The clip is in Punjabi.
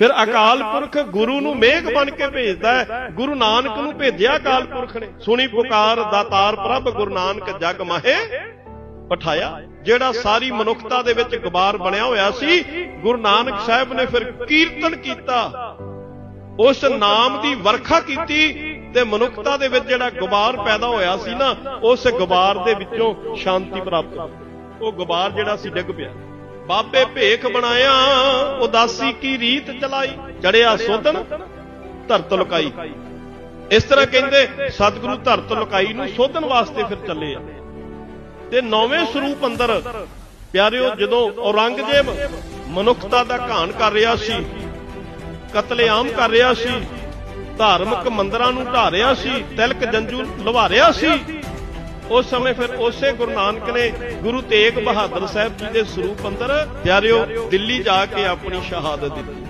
ਫਿਰ ਅਕਾਲ ਪੁਰਖ ਗੁਰੂ ਨੂੰ ਮੇਘ ਬਣ ਕੇ ਭੇਜਦਾ ਹੈ। ਗੁਰੂ ਨਾਨਕ ਨੂੰ ਭੇਜਿਆ ਅਕਾਲ ਪੁਰਖ ਨੇ। ਸੁਣੀ ਪੁਕਾਰ ਦਾਤਾਰ ਪ੍ਰਭ ਗੁਰੂ ਨਾਨਕ ਜਗ ਮਾਹੇ ਪਠਾਇਆ। ਜਿਹੜਾ ਸਾਰੀ ਮਨੁੱਖਤਾ ਦੇ ਵਿੱਚ ਗੁਬਾਰ ਬਣਿਆ ਹੋਇਆ ਸੀ, ਗੁਰੂ ਨਾਨਕ ਸਾਹਿਬ ਨੇ ਫਿਰ ਕੀਰਤਨ ਕੀਤਾ, ਉਸ ਨਾਮ ਦੀ ਵਰਖਾ ਕੀਤੀ ਤੇ ਮਨੁੱਖਤਾ ਦੇ ਵਿੱਚ ਜਿਹੜਾ ਗੁਬਾਰ ਪੈਦਾ ਹੋਇਆ ਸੀ ਨਾ, ਉਸ ਗੁਬਾਰ ਦੇ ਵਿੱਚੋਂ ਸ਼ਾਂਤੀ ਪ੍ਰਾਪਤ ਹੋਈ। ਉਹ ਗੁਬਾਰ ਜਿਹੜਾ ਸੀ ਡਿੱਗ ਪਿਆ। ਬਾਬੇ ਭੇਖ ਬਣਾਇਆ ਉਦਾਸੀ ਕੀ ਰੀਤ ਚਲਾਈ, ਚੜਿਆ ਸੋਧਣ ਧਰਤ ਲੁਕਾਈ। ਇਸ ਤਰ੍ਹਾਂ ਕਹਿੰਦੇ ਸਤਿਗੁਰੂ ਧਰਤ ਲੁਕਾਈ ਨੂੰ ਸੋਧਣ ਵਾਸਤੇ ਫਿਰ ਚੱਲੇ ਆ। ਤੇ 9ਵੇਂ ਸਰੂਪ ਅੰਦਰ ਪਿਆਰਿਓ, ਜਦੋਂ ਔਰੰਗਜ਼ੇਬ ਮਨੁੱਖਤਾ ਦਾ ਘਾਣ ਕਰ ਰਿਹਾ ਸੀ, ਕਤਲੇਆਮ ਕਰ ਰਿਹਾ ਸੀ, ਧਾਰਮਿਕ ਮੰਦਰਾਂ ਨੂੰ ਢਾ ਰਿਹਾ ਸੀ, ਤਿਲਕ ਜੰਜੂ ਲਵਾ ਰਿਹਾ ਸੀ, ਉਸ ਸਮੇਂ ਫਿਰ ਉਸੇ ਗੁਰੂ ਨਾਨਕ ਨੇ ਗੁਰੂ ਤੇਗ ਬਹਾਦਰ ਸਾਹਿਬ ਜੀ ਦੇ ਸਰੂਪ ਅੰਦਰ ਪਿਆਰਿਓ ਦਿੱਲੀ ਜਾ ਕੇ ਆਪਣੀ ਸ਼ਹਾਦਤ ਦਿੱਤੀ।